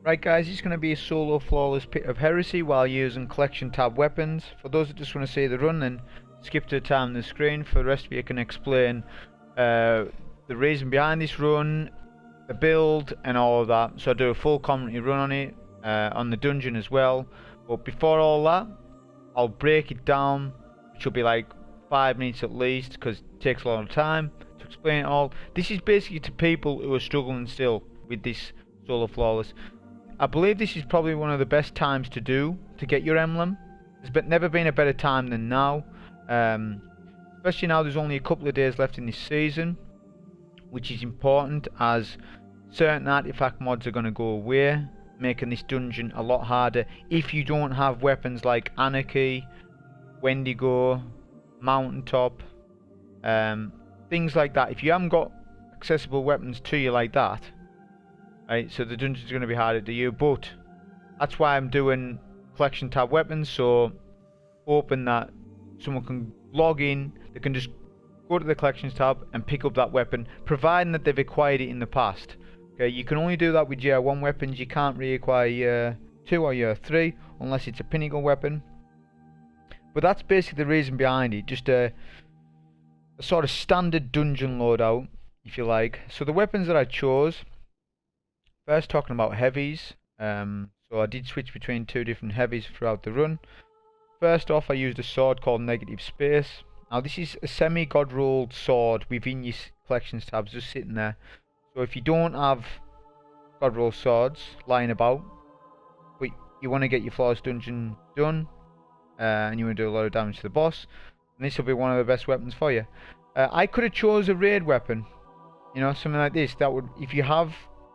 Right guys, it's going to be a solo flawless pit of Heresy while using collection tab weapons. For those that just want to see the run, then skip to the time on the screen. For the rest of you, I can explain the reason behind this run, the build and all of that. So I do a full commentary run on it, on the dungeon as well. But before all that, I'll break it down, which will be like 5 minutes at least, because it takes a lot of time to explain it all. This is basically to people who are struggling still with this solo flawless. I believe this is probably one of the best times to get your emblem. There's never been a better time than now. Especially now there's only a couple of days left in this season, which is important as certain artifact mods are going to go away, making this dungeon a lot harder if you don't have weapons like Anarchy, Wendigo, Mountaintop, things like that. If you haven't got accessible weapons to you like that, right, so the dungeon's going to be harder to you, but that's why I'm doing collection tab weapons, so hoping that someone can log in, they can just go to the collections tab and pick up that weapon, providing that they've acquired it in the past. Okay, you can only do that with year 1 weapons, you can't reacquire year 2 or year 3 unless it's a pinnacle weapon. But that's basically the reason behind it, just a sort of standard dungeon loadout, if you like. So the weapons that I chose, first talking about heavies, so I did switch between 2 different heavies throughout the run. First off, I used a sword called Negative Space. Now this is a semi-god rolled sword within your collections tabs, just sitting there. So if you don't have god roll swords lying about, but you want to get your flawless dungeon done, and you want to do a lot of damage to the boss, and this will be one of the best weapons for you. I could have chose a raid weapon, you know, something like this. That would, if you have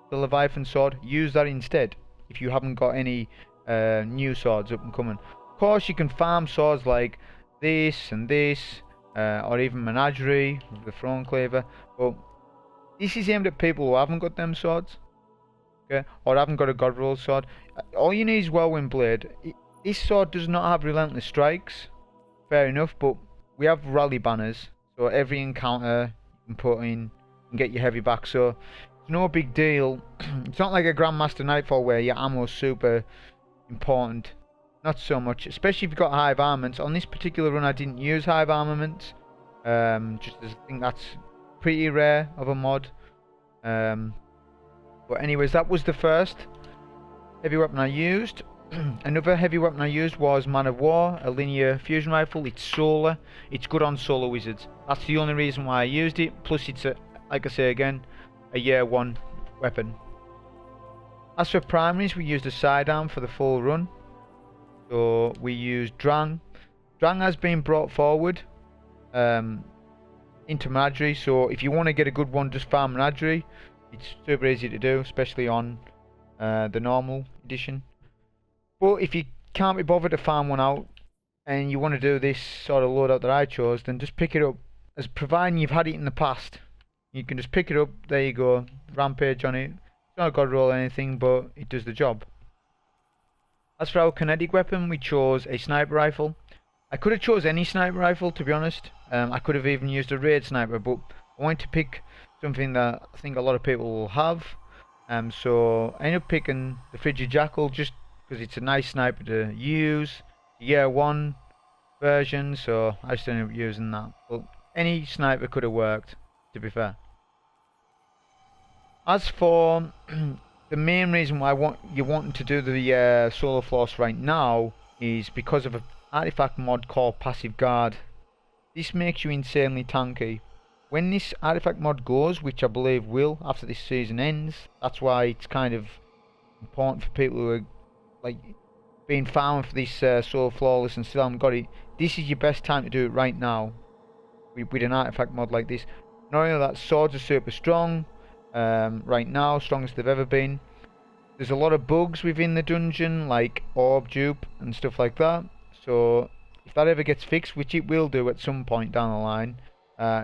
the Leviathan sword, use that instead if you haven't got any new swords up and coming. Of course you can farm swords like this and this, or even Menagerie with the Throne Cleaver, but this is aimed at people who haven't got them swords, okay, or haven't got a god roll sword. All you need is Whirlwind Blade. This sword does not have relentless strikes, fair enough, but we have rally banners, so every encounter you can put in and get your heavy back, so it's no big deal. It's not like a Grandmaster Nightfall where your ammo's super important. Not so much, especially if you've got hive armaments. On this particular run I didn't use hive armaments, just as I think that's pretty rare of a mod. But anyways, that was the first heavy weapon I used. Another heavy weapon I used was Man of War, a linear fusion rifle. It's solar, it's good on solo wizards. That's the only reason why I used it, plus it's, like I say again, a year 1 weapon. As for primaries, we used a sidearm for the full run. So we used Drang. Drang has been brought forward into Menagerie, so if you want to get a good one, just farm Menagerie. It's super easy to do, especially on the normal edition. But if you can't be bothered to farm one out and you want to do this sort of loadout that I chose, then just pick it up, as providing you've had it in the past. You can just pick it up, there you go, rampage on it. It's not a god roll or anything, but it does the job. As for our kinetic weapon, we chose a sniper rifle. I could have chose any sniper rifle, to be honest. I could have even used a raid sniper, but I wanted to pick something that I think a lot of people will have. So I ended up picking the Fridged Jackal just because it's a nice sniper to use. Year 1 version, so I just ended up using that. But any sniper could have worked, to be fair. As for the main reason why you're wanting to do the solo floss right now is because of an artifact mod called Passive Guard. This makes you insanely tanky. When this artifact mod goes, which I believe will after this season ends, that's why it's kind of important for people who are like being farming for this solo flawless and still haven't got it. This is your best time to do it right now with an artifact mod like this. Not only that, swords are super strong. Right now, strongest they've ever been. There's a lot of bugs within the dungeon, like orb dupe and stuff like that. So if that ever gets fixed, which it will do at some point down the line,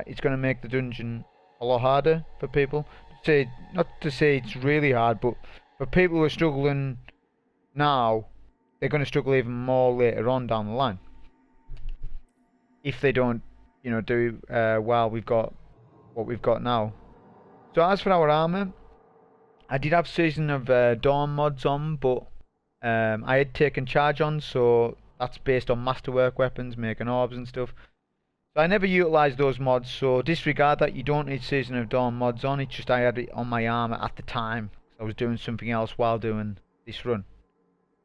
it's going to make the dungeon a lot harder for people. Not to say it's really hard, but for people who are struggling now, they're going to struggle even more later on down the line. If they don't, you know, do while we've got what we've got now. So as for our armor, I did have Season of Dawn mods on, but I had taken charge on, so that's based on masterwork weapons, making orbs and stuff. So I never utilised those mods, so disregard that. You don't need Season of Dawn mods on, it's just I had it on my armour at the time. I was doing something else while doing this run.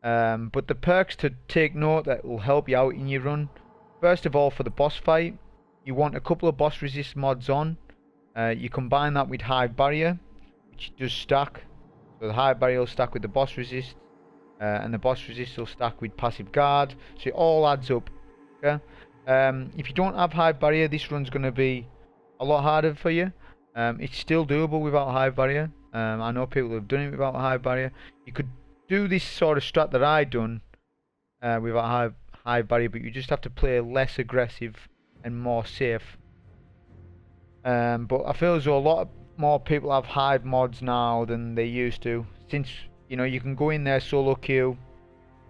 But the perks to take note that will help you out in your run. First of all, for the boss fight, you want a couple of boss resist mods on. You combine that with Hive Barrier, which does stack. So the Hive Barrier will stack with the boss resist, and the boss resist will stack with passive guard. So it all adds up. Okay? If you don't have Hive Barrier, this run's going to be a lot harder for you. It's still doable without Hive Barrier. I know people have done it without Hive Barrier. You could do this sort of strat that I done without Hive Barrier, but you just have to play less aggressive and more safe. But I feel as though a lot more people have Hive mods now than they used to, since you can go in there solo queue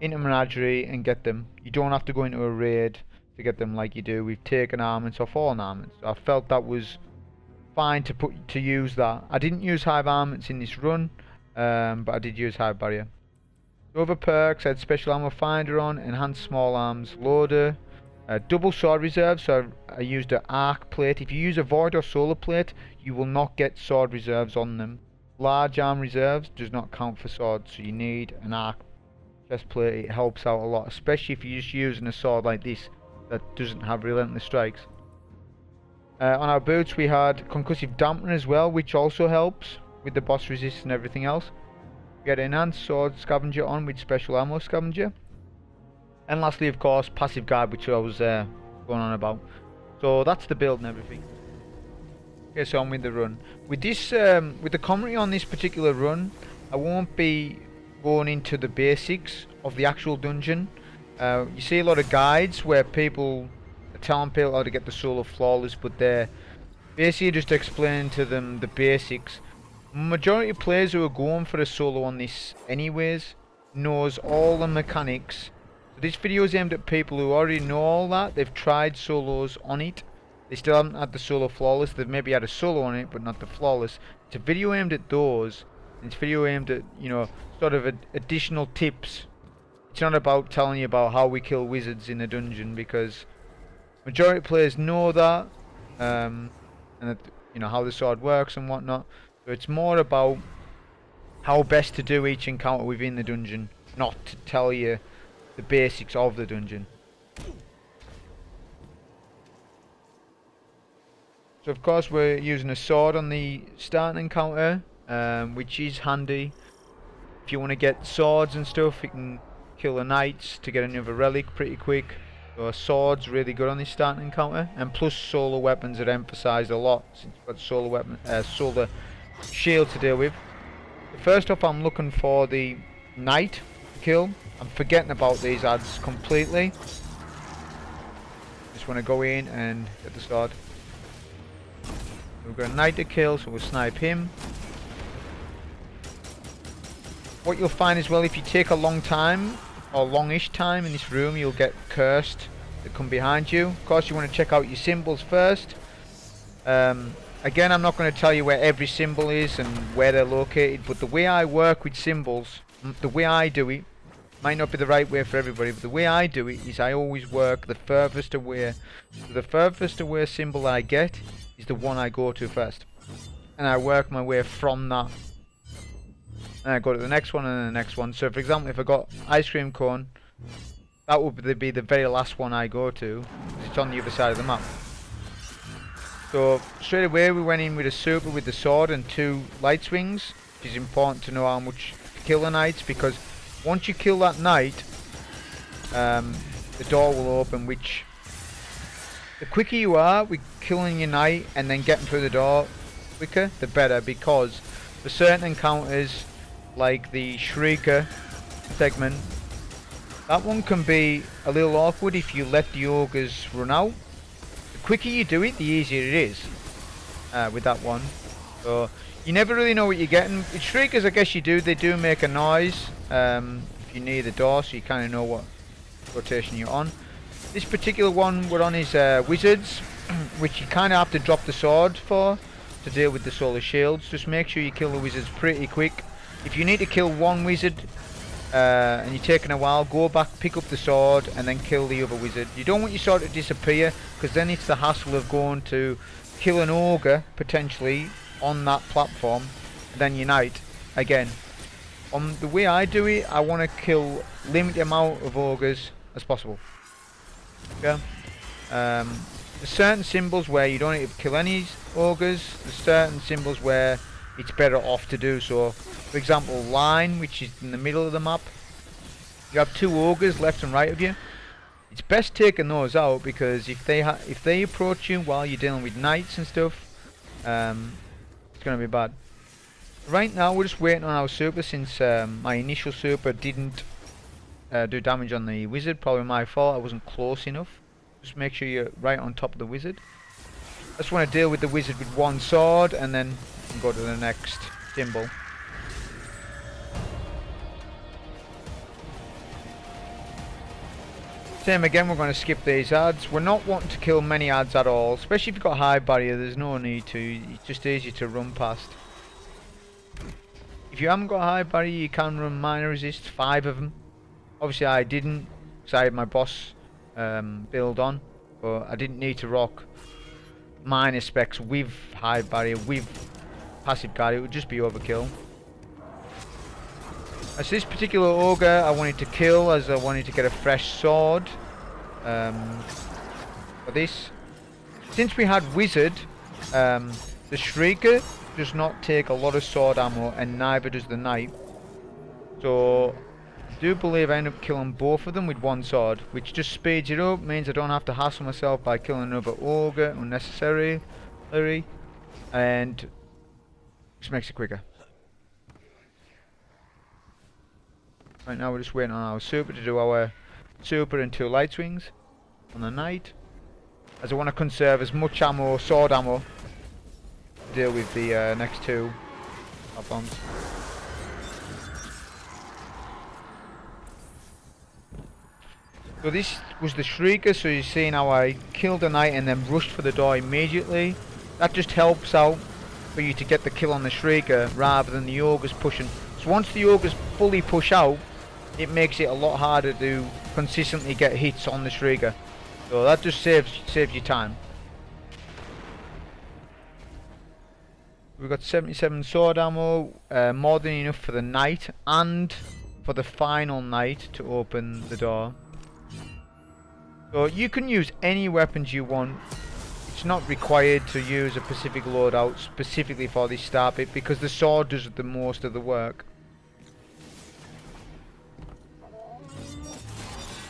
into Menagerie and get them. You don't have to go into a raid to get them like you do with taken armaments or fallen armaments. So I felt that was fine to use that. I didn't use Hive armaments in this run, but I did use Hive Barrier. So other perks, I had Special Ammo Finder on, Enhanced Small Arms Loader, double sword reserve, so I used an arc plate. If you use a void or solar plate, you will not get sword reserves on them. Large arm reserves does not count for swords, so you need an arc chest plate. It helps out a lot, especially if you're just using a sword like this that doesn't have relentless strikes. On our boots we had Concussive Dampener as well, which also helps with the boss resist and everything else. We had Enhanced Sword Scavenger on with Special Ammo Scavenger. And lastly, of course, Passive Guard, which I was going on about. So that's the build and everything. Okay, so on with the run. With this, with the commentary on this particular run, I won't be going into the basics of the actual dungeon. You see a lot of guides where people are telling people how to get the solo flawless, but they're basically just explaining to them the basics. Majority of players who are going for a solo on this anyways knows all the mechanics. So this video is aimed at people who already know all that. They've tried solos on it. They still haven't had the solo flawless. They've maybe had a solo on it but not the flawless. It's a video aimed at those. It's a video aimed at, sort of additional tips. It's not about telling you about how we kill wizards in a dungeon, because majority of players know that, and that, how the sword works and whatnot. So it's more about how best to do each encounter within the dungeon, not to tell you the basics of the dungeon. So of course we're using a sword on the starting encounter, which is handy. If you want to get swords and stuff, you can kill the knights to get another relic pretty quick. So a sword's really good on this starting encounter, and plus solo weapons are emphasised a lot since you've got solar shield to deal with. First off, I'm looking for the knight to kill. I'm forgetting about these ads completely. Just want to go in and get the sword. We've got a knight to kill, so we'll snipe him. What you'll find as well, if you take a long time or longish time in this room, you'll get cursed that come behind you. Of course, you want to check out your symbols first. Again, I'm not going to tell you where every symbol is and where they're located, but the way I work with symbols, the way I do it, might not be the right way for everybody, but the way I do it is I always work the furthest away. So the furthest away symbol I get is the one I go to first, and I work my way from that. And I go to the next one and the next one. So for example, if I got ice cream cone, that would be the very last one I go to, because it's on the other side of the map. So straight away we went in with a super with the sword and 2 light swings, which is important to know how much to kill the knights, because once you kill that knight, the door will open, which the quicker you are with killing your knight and then getting through the door quicker, the better, because for certain encounters like the Shrieker segment, that one can be a little awkward if you let the ogres run out. The quicker you do it, the easier it is with that one. So you never really know what you're getting. With Shriekers, I guess you do. They do make a noise if you're near the door, so you kind of know what rotation you're on. This particular one we're on is wizards, which you kind of have to drop the sword for to deal with the solar shields. Just make sure you kill the wizards pretty quick. if you need to kill one wizard and you're taking a while, go back, pick up the sword, and then kill the other wizard. You don't want your sword to disappear, because then it's the hassle of going to kill an ogre, potentially, on that platform, and then unite again. The way I do it, I want to kill limited amount of ogres as possible. Okay? There's certain symbols where you don't need to kill any ogres. There's certain symbols where it's better off to do so. For example, line, which is in the middle of the map. You have two ogres left and right of you. It's best taking those out, because if they approach you while you're dealing with knights and stuff, it's going to be bad. Right now we're just waiting on our super, since my initial super didn't do damage on the wizard. Probably my fault, I wasn't close enough. Just make sure you're right on top of the wizard. I just want to deal with the wizard with one sword, and then go to the next symbol. Same again, we're going to skip these ads. We're not wanting to kill many ads at all, especially if you've got high barrier. There's no need to, it's just easy to run past. If you haven't got high barrier, you can run minor resist, 5 of them. Obviously I didn't, because I had my boss build on, but I didn't need to rock minor specs with high barrier, with passive guard. It would just be overkill. As this particular ogre I wanted to kill, as I wanted to get a fresh sword for this. Since we had wizard, the Shrieker does not take a lot of sword ammo, and neither does the knight. So I do believe I end up killing both of them with one sword, which just speeds it up, means I don't have to hassle myself by killing another ogre unnecessarily, and just makes it quicker. Right now we're just waiting on our super to do our super and 2 light swings on the knight, as I want to conserve as much ammo, sword ammo, to deal with the next 2 bombs. So this was the Shrieker, so you're seeing how I killed the knight and then rushed for the door immediately. That just helps out for you to get the kill on the Shrieker rather than the ogres pushing. So once the ogres fully push out, it makes it a lot harder to consistently get hits on the Shrieker. So that just saves you time. We've got 77 sword ammo, more than enough for the knight and for the final knight to open the door. So you can use any weapons you want. It's not required to use a specific loadout specifically for this start bit, because the sword does the most of the work.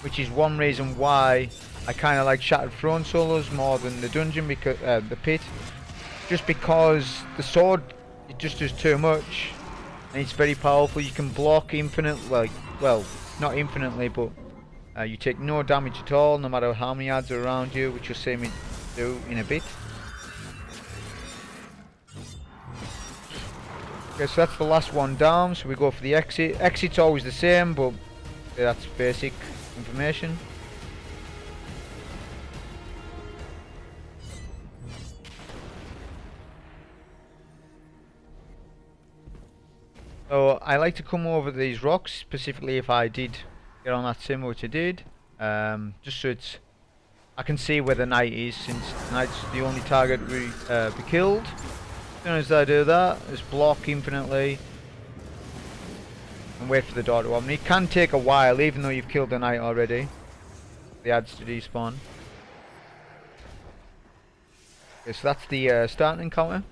Which is one reason why I kind of like Shattered Throne solos more than the dungeon, because the pit. Just because the sword, it just does too much, and it's very powerful. You can block infinite, well, not infinitely, but you take no damage at all, no matter how many adds are around you, which you'll see me do in a bit. Okay, so that's the last one down, so we go for the exit. Exit's always the same, but that's basic information. So I like to come over these rocks, specifically if I did get on that sim, which I did, just so I can see where the knight is, since the knight's the only target we be killed. As soon as I do that, just block infinitely and wait for the door to open. It can take a while, even though you've killed the knight already. The adds to despawn. Okay, so that's the starting encounter.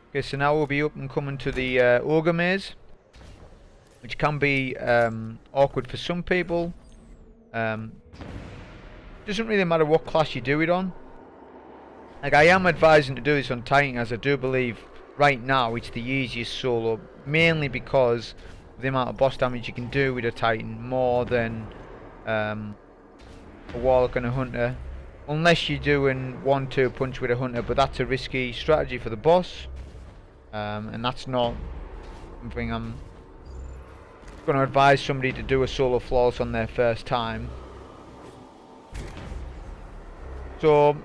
Okay, so now we'll be up and coming to the ogre maze, which can be awkward for some people. Doesn't really matter what class you do it on. Like, I am advising to do this on Titan, as I do believe right now it's the easiest solo, mainly because of the amount of boss damage you can do with a Titan, more than a Warlock and a Hunter, unless you're doing 1-2 punch with a Hunter, but that's a risky strategy for the boss, and that's not something I'm going to advise somebody to do a solo flawless on their first time. So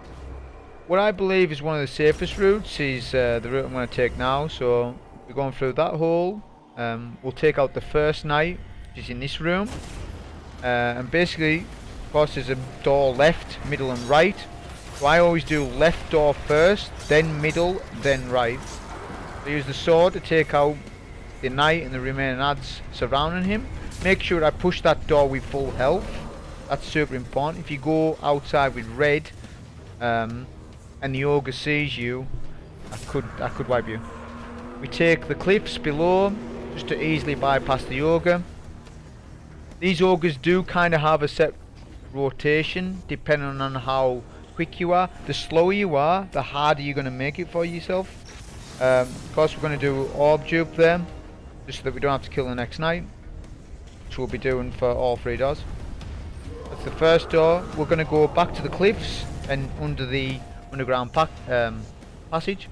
what I believe is one of the safest routes is the route I'm going to take now. So We're going through that hole. We'll take out the first knight, which is in this room. And basically, of course, there's a door left, middle and right. So I always do left door first, then middle, then right. I use the sword to take out the knight and the remaining adds surrounding him. Make sure I push that door with full health. That's super important. If you go outside with red, and the ogre sees you, I could wipe you. We take the cliffs below just to easily bypass the ogre. These ogres do kind of have a set rotation depending on how quick you are. The slower you are, the harder you're going to make it for yourself. Of course, we're going to do orb dupe there, just so that we don't have to kill the next knight, which we'll be doing for all 3 doors. That's the first door. We're going to go back to the cliffs and under the underground passage.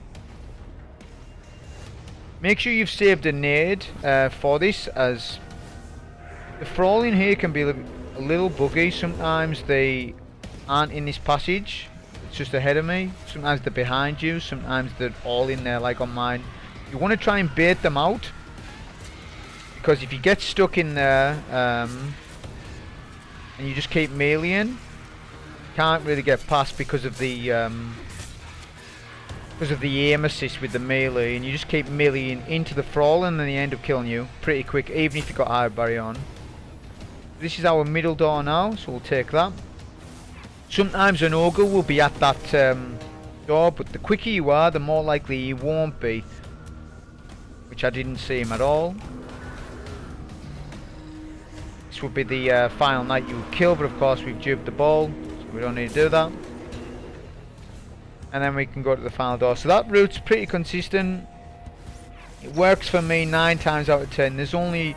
Make sure you've saved a nade for this, as the thrall in here can be a little buggy. Sometimes they aren't in this passage, it's just ahead of me. Sometimes they're behind you, sometimes they're all in there like on mine. You want to try and bait them out, because if you get stuck in there and you just keep meleeing, you can't really get past because of the aim assist with the melee, and you just keep meleeing into the thrall and then they end up killing you pretty quick, even if you've got high barrier on. This is our middle door now, so we'll take that. Sometimes an ogre will be at that door, but the quicker you are, the more likely you won't be, which I didn't see him at all. This would be the final knight you would kill, but of course we've duped the ball, so we don't need to do that. And then we can go to the final door. So that route's pretty consistent. It works for me 9 times out of 10. There's only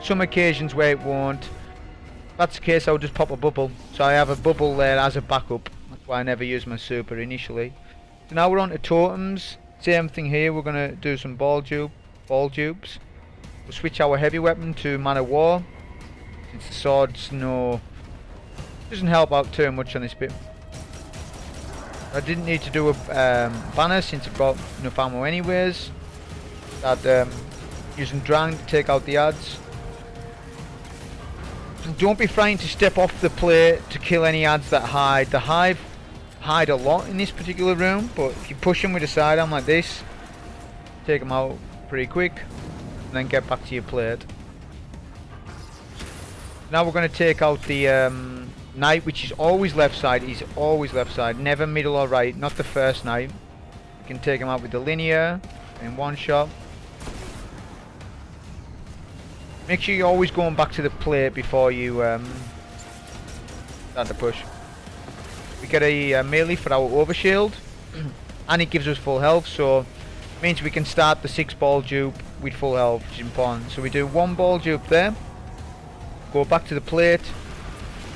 some occasions where it won't. If that's the case, I'll just pop a bubble. So I have a bubble there as a backup. That's why I never use my super initially. So now we're on to totems. Same thing here. We're going to do some ball dupes. We'll switch our heavy weapon to Man of War, since the sword's doesn't help out too much on this bit. I didn't need to do a banner since I've got enough ammo anyways. Using Drang to take out the adds. And don't be frightened to step off the plate to kill any adds that hide. The hive hide a lot in this particular room, but if you push them with a sidearm like this, take them out pretty quick and then get back to your plate. Now we're going to take out the knight, which is always left side. He's always left side, never middle or right, not the first knight. You can take him out with the linear in one shot. Make sure you're always going back to the plate before you start the push. We get a melee for our overshield and it gives us full health, so it means we can start the 6 ball dupe with full health, which is important. So we do 1 ball dupe there, go back to the plate,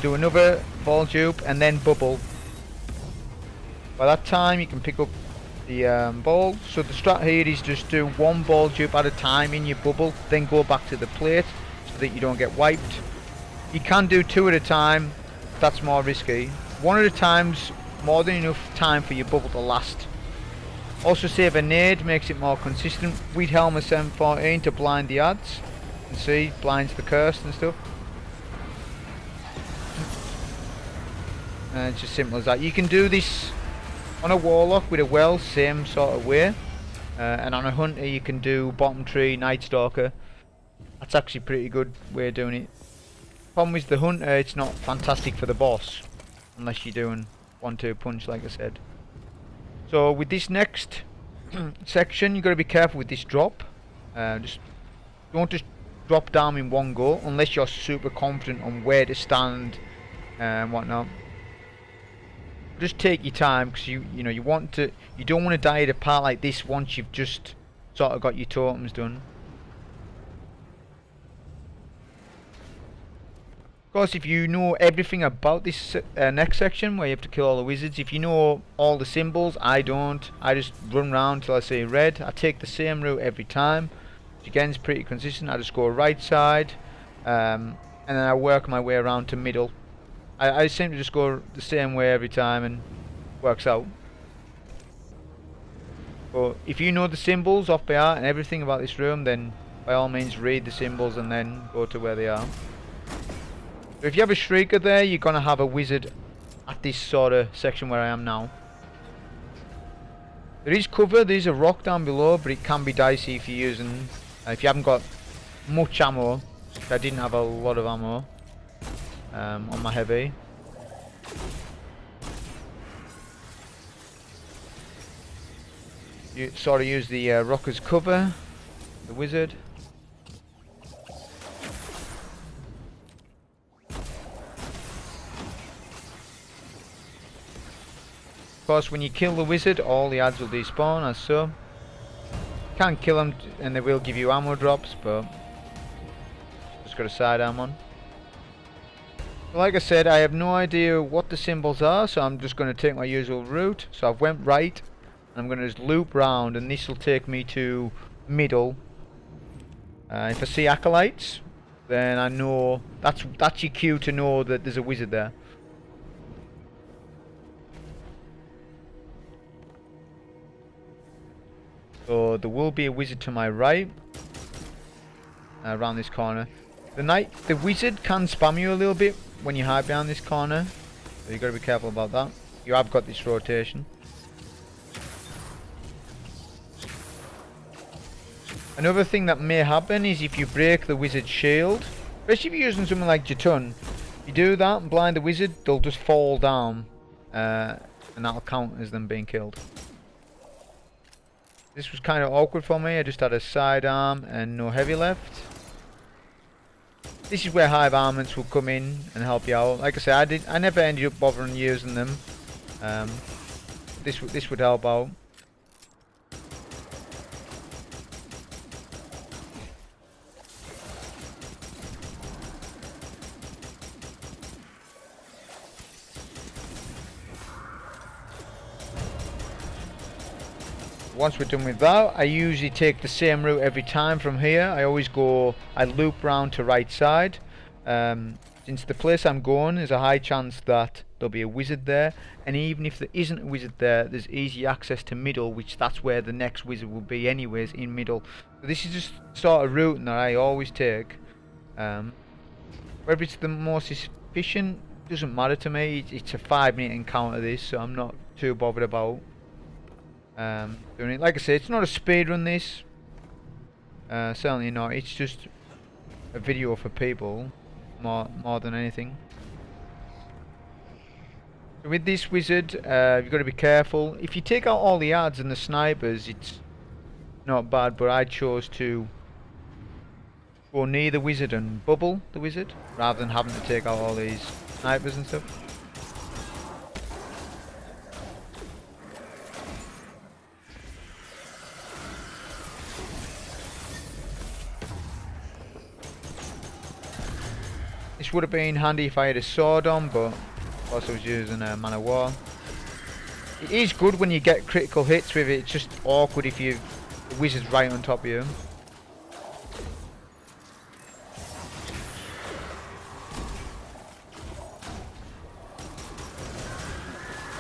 do another ball dupe and then bubble. By that time you can pick up the ball. So the strat here is just do 1 ball dupe at a time in your bubble, then go back to the plate so that you don't get wiped. You can do 2 at a time, that's more risky. 1 at a time's more than enough time for your bubble to last. Also save a nade, makes it more consistent. We'd helm a 714 to blind the adds. You can see, blinds the cursed and stuff. It's as simple as that. You can do this on a warlock with a well, same sort of way. And on a hunter you can do bottom tree, night stalker. That's actually a pretty good way of doing it. Problem with the hunter, it's not fantastic for the boss unless you're doing 1-2 punch like I said. So with this next section, you've got to be careful with this drop. Don't just drop down in one go unless you're super confident on where to stand and whatnot. Just take your time, because you don't want to die at a part like this once you've just sort of got your totems done. Of course, if you know everything about this next section where you have to kill all the wizards, if you know all the symbols, I don't. I just run around till I say red. I take the same route every time, which again is pretty consistent. I just go right side, and then I work my way around to middle. I seem to just go the same way every time and works out. But if you know the symbols off by heart and everything about this room, then by all means read the symbols and then go to where they are. So if you have a Shrieker there, you're going to have a wizard at this sort of section where I am now. There is cover, there's a rock down below, but it can be dicey if you're using, if you haven't got much ammo. I didn't have a lot of ammo on my heavy. You sort of use the rock as cover, the wizard. Of course, when you kill the wizard, all the adds will despawn as so. You can't kill them and they will give you ammo drops, but just got a sidearm on. Like I said, I have no idea what the symbols are, so I'm just going to take my usual route. So I've went right, and I'm going to just loop round, and this will take me to middle. If I see acolytes, then I know that's your cue to know that there's a wizard there. So there will be a wizard to my right, around this corner. The wizard can spam you a little bit when you hide behind this corner, so you got to be careful about that. You have got this rotation. Another thing that may happen is if you break the wizard's shield, especially if you're using something like Jatun, you do that and blind the wizard, they'll just fall down, and that'll count as them being killed. This was kind of awkward for me. I just had a sidearm and no heavy left. This is where high varmints will come in and help you out. Like I said, I never ended up bothering using them. This would help out. Once we're done with that, I usually take the same route every time from here. I loop round to right side. Since the place I'm going, there's a high chance that there'll be a wizard there, and even if there isn't a wizard there, there's easy access to middle, which that's where the next wizard will be anyways, in middle. So this is just sort of route that I always take. Whether it's the most efficient doesn't matter to me. It's a 5-minute encounter this, so I'm not too bothered about doing it. Like I said, it's not a speed run this, certainly not. It's just a video for people more than anything. So with this wizard, you've got to be careful. If you take out all the adds and the snipers, it's not bad, but I chose to go near the wizard and bubble the wizard rather than having to take out all these snipers and stuff. This would have been handy if I had a sword on, but also was using a man of war. It is good when you get critical hits with it. It's just awkward if the wizard's right on top of you.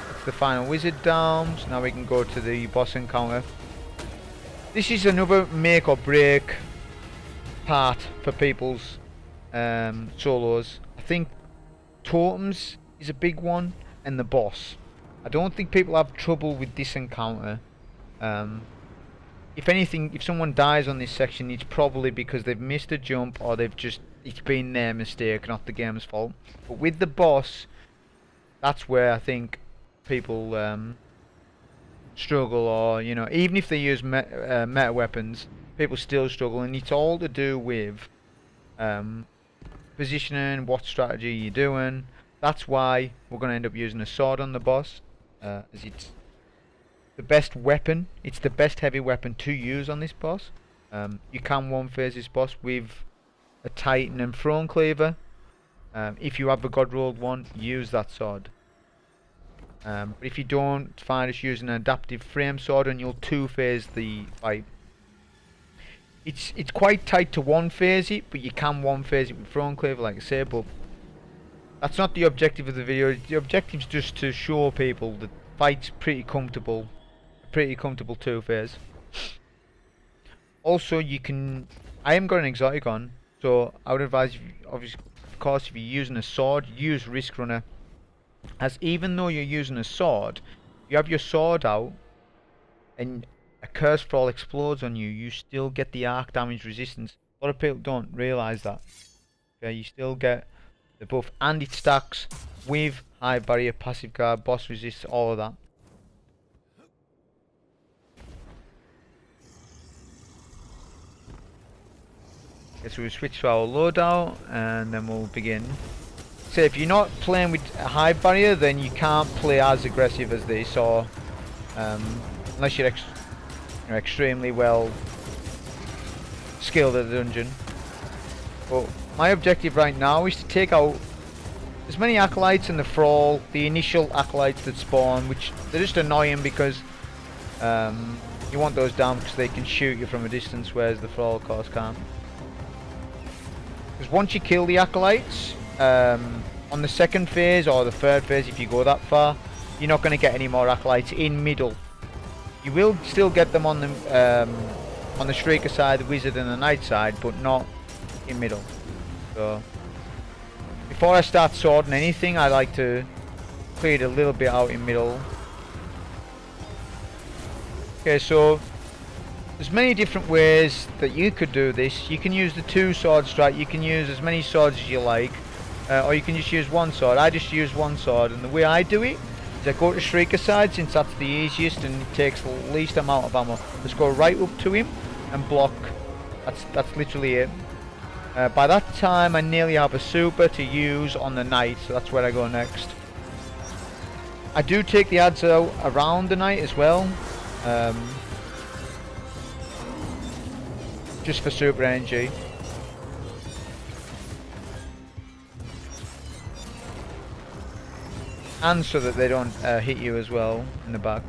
That's the final wizard down, so now we can go to the boss encounter. This is another make or break part for people's solos. I think totems is a big one, and the boss. I don't think people have trouble with this encounter. If anything, if someone dies on this section, it's probably because they've missed a jump or it's been their mistake, not the game's fault. But with the boss, that's where I think people struggle, or even if they use meta weapons, people still struggle, and it's all to do with positioning, what strategy you're doing. That's why we're going to end up using a sword on the boss, as it's the best weapon. It's the best heavy weapon to use on this boss. You can one phase this boss with a Titan and Throne Cleaver. If you have a God rolled one, use that sword. But if you don't, find us using an adaptive frame sword and you'll 2-phase the fight. It's quite tight to 1-phase it, but you can 1-phase it with Throne Cleaver, like I say, but that's not the objective of the video. The objective is just to show people that fight's pretty comfortable, pretty comfortable 2 phase. Also, you can. I haven't got an exotic on, so I would advise, obviously, of course, if you're using a sword, use Risk Runner. As even though you're using a sword, you have your sword out, and a curse fall explodes on you, you still get the arc damage resistance. A lot of people don't realise that. Okay, you still get the buff, and it stacks with high barrier, passive guard, boss resist, all of that. Okay, so we'll switch to our loadout and then we'll begin. So if you're not playing with a high barrier, then you can't play as aggressive as this, or unless you're extremely well skilled at the dungeon. But my objective right now is to take out as many acolytes in the Thrall, the initial acolytes that spawn, which they're just annoying because you want those down because they can shoot you from a distance, whereas the Thrall of course can't. Because once you kill the acolytes, on the 2nd phase or the 3rd phase, if you go that far, you're not going to get any more acolytes in middle. You will still get them on the Shrieker side, the wizard and the knight side, but not in middle. So before I start swording anything, I like to clear it a little bit out in middle. Okay, so there's many different ways that you could do this. You can use the 2 sword strike, you can use as many swords as you like, or you can just use 1 sword. I just use 1 sword, and the way I do it is I go to Shrieker side, since that's the easiest and it takes the least amount of ammo. Just go right up to him and block. That's literally it. By that time I nearly have a super to use on the knight, so that's where I go next. I do take the adds out around the knight as well, just for super energy. And so that they don't hit you as well in the back.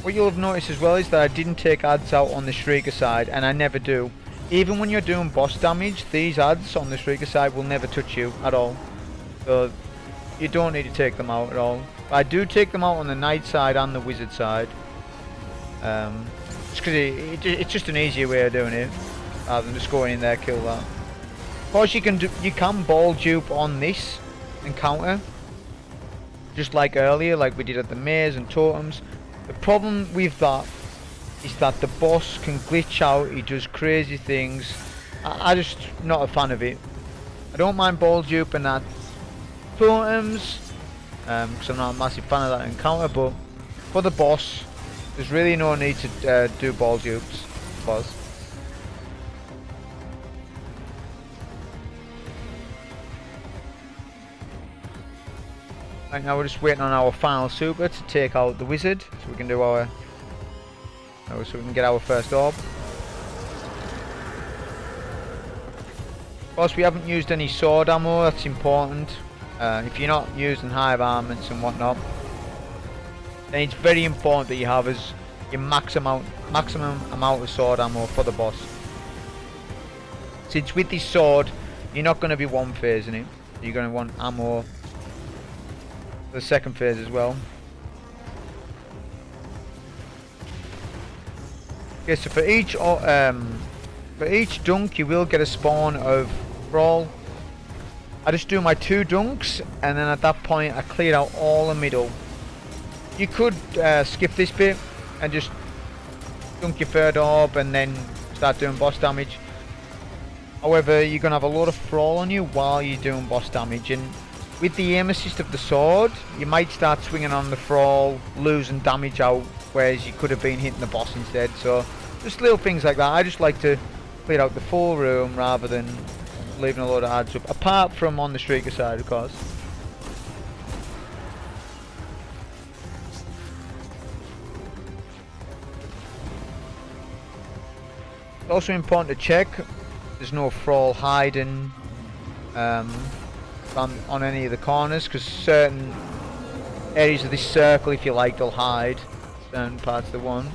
What you'll have noticed as well is that I didn't take adds out on the Shrieker side, and I never do. Even when you're doing boss damage, these adds on the Shrieker side will never touch you at all. So you don't need to take them out at all. But I do take them out on the knight side and the wizard side. Just because it's just an easier way of doing it, rather than just going in there, kill that. Of course, you can ball dupe on this and counter, just like earlier, like we did at the maze and totems. The problem with that is that the boss can glitch out. He does crazy things. I'm just not a fan of it. I don't mind ball duping at totems, because I'm not a massive fan of that encounter, but for the boss, there's really no need to do ball dupes. Boss. Right now we're just waiting on our final super to take out the wizard, so we can do our, so we can get our first orb. Of course, we haven't used any sword ammo. That's important. If you're not using high armaments and whatnot, then it's very important that you have as your maximum amount of sword ammo for the boss. Since with this sword, you're not going to be one phasing it, you're going to want ammo for the 2nd phase as well. Okay, so for each dunk you will get a spawn of Thrall. I just do my 2 dunks, and then at that point I clear out all the middle. You could skip this bit and just dunk your 3rd orb and then start doing boss damage. However, you're going to have a lot of Thrall on you while you're doing boss damage, and with the aim assist of the sword, you might start swinging on the Thrall, losing damage out, whereas you could have been hitting the boss instead. So just little things like that. I just like to clear out the full room rather than leaving a load of adds up, apart from on the Shrieker side, of course. It's also important to check there's no Thrall hiding on any of the corners, because certain areas of this circle, if you like, they'll hide certain parts of the one.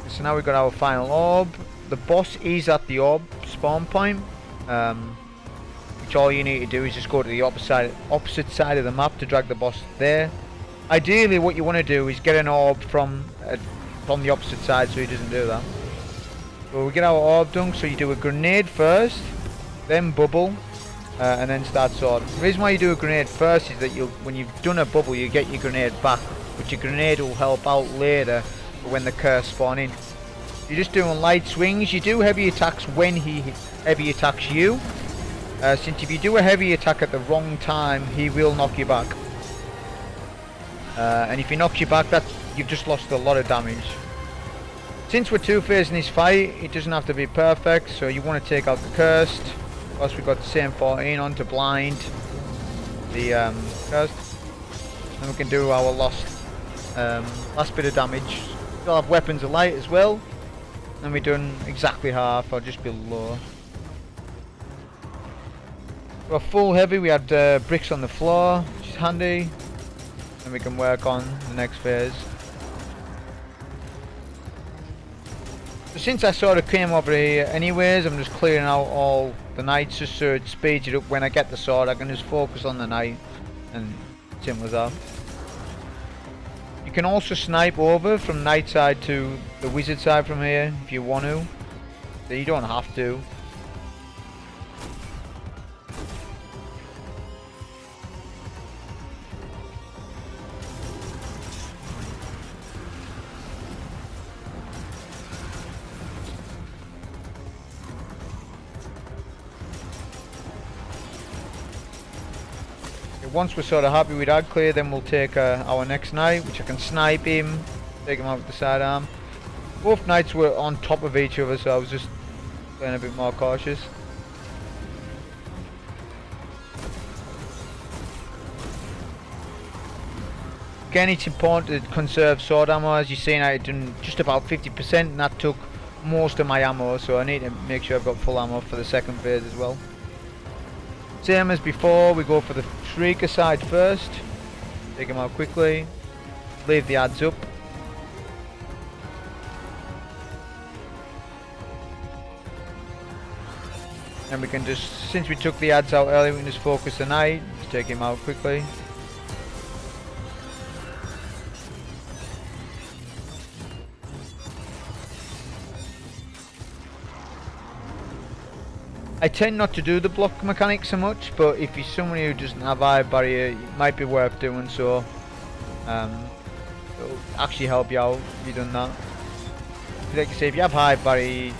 So now we've got our final orb. The boss is at the orb spawn point. You which all you need to do is just go to the opposite side of the map to drag the boss there. Ideally what you want to do is get an orb from the opposite side so he doesn't do that. So we get our orb done, so you do a grenade first, then bubble, and then start sword. The reason why you do a grenade first is that when you've done a bubble you get your grenade back, but your grenade will help out later for when the curse spawn in. You're just doing light swings. You do heavy attacks when he heavy attacks you, since if you do a heavy attack at the wrong time he will knock you back, and if he knocks you back, you've just lost a lot of damage. Since we're two-phase in this fight, it doesn't have to be perfect, so you want to take out the cursed. Plus we've got the same 14 on to blind the cursed, and we can do our last bit of damage. We'll have weapons of light as well, and we're done exactly half or just below. We're full heavy. We had bricks on the floor, which is handy, and we can work on the next phase. So since I sort of came over here anyways, I'm just clearing out all the knights just so it speeds it up. When I get the sword I can just focus on the knight, and simple as that. You can also snipe over from knight side to the wizard side from here if you want to, so you don't have to. Once we're sort of happy with that clear, then we'll take our next knight, which I can snipe him, take him out with the sidearm. Both knights were on top of each other, so I was just playing a bit more cautious. Again, it's important to conserve sword ammo. As you've seen, I done just about 50%, and that took most of my ammo, so I need to make sure I've got full ammo for the second phase as well. Same as before, we go for the Shrieker side first, take him out quickly, leave the adds up. And we can just, since we took the adds out earlier, we can just focus the knight, just take him out quickly. I tend not to do the block mechanic so much, but if you're someone who doesn't have eye barrier, it might be worth doing so. It'll actually help you out if you've done that. Like I say, if you have high barrier, you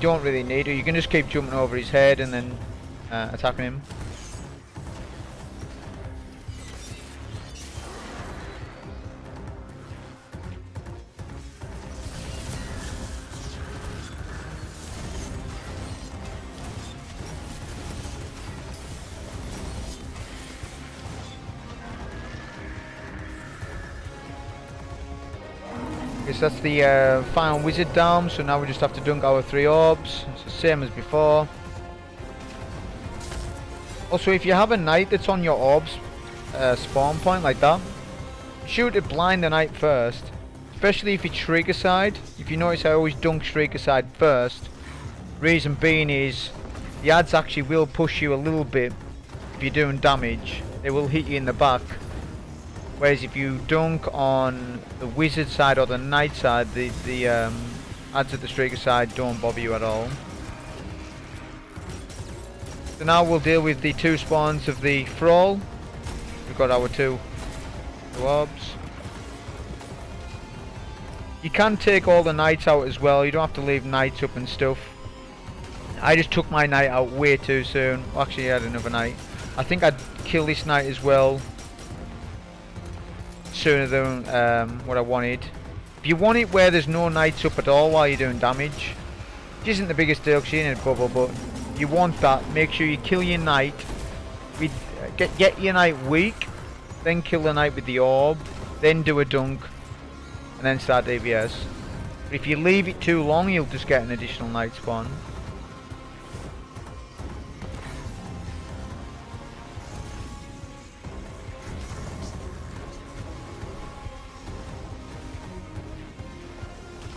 don't really need it. You can just keep jumping over his head and then attacking him. So that's the final wizard down, so now we just have to dunk our 3 orbs. It's the same as before. Also, if you have a knight that's on your orbs spawn point like that, shoot it blind the knight first, especially if it's Shrieker side. If you notice, I always dunk Shrieker side first. Reason being is the adds actually will push you a little bit if you're doing damage. They will hit you in the back. Whereas if you dunk on the wizard side or the knight side, the adds at the Shrieker side don't bother you at all. So now we'll deal with the 2 spawns of the Thrall. We've got our 2 orbs. You can take all the knights out as well, you don't have to leave knights up and stuff. I just took my knight out way too soon. Well, actually I had another knight. I think I'd kill this knight as well sooner than what I wanted. If you want it where there's no knights up at all while you're doing damage, which isn't the biggest deal because you're in a bubble, but if you want that, make sure you kill your knight with, get your knight weak, then kill the knight with the orb, then do a dunk, and then start DPS. But if you leave it too long, you'll just get an additional knight spawn.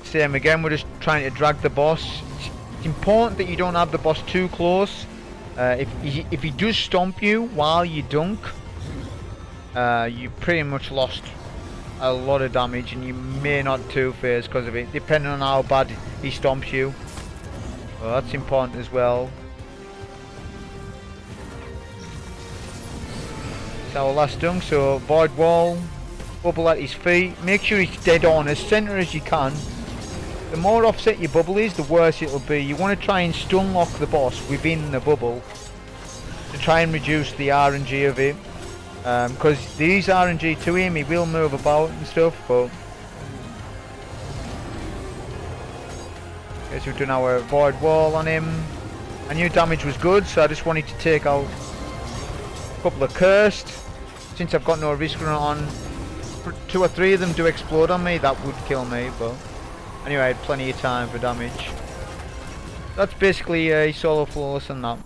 Same again, we're just trying to drag the boss. It's important that you don't have the boss too close, If he does stomp you while you dunk, you pretty much lost a lot of damage, and you may not two-phase because of it, depending on how bad he stomps you. Well, that's important as well. It's our last dunk, so void wall, bubble at his feet. Make sure he's dead on, as centre as you can. The more offset your bubble is, the worse it'll be. You want to try and stun lock the boss within the bubble to try and reduce the RNG of it. Because there is RNG to him, he will move about and stuff, but... Okay, so we've done our void wall on him. I knew damage was good, so I just wanted to take out a couple of cursed. Since I've got no risk run on, 2 or 3 of them do explode on me, that would kill me, but... Anyway, I had plenty of time for damage. That's basically a solo flawless on that.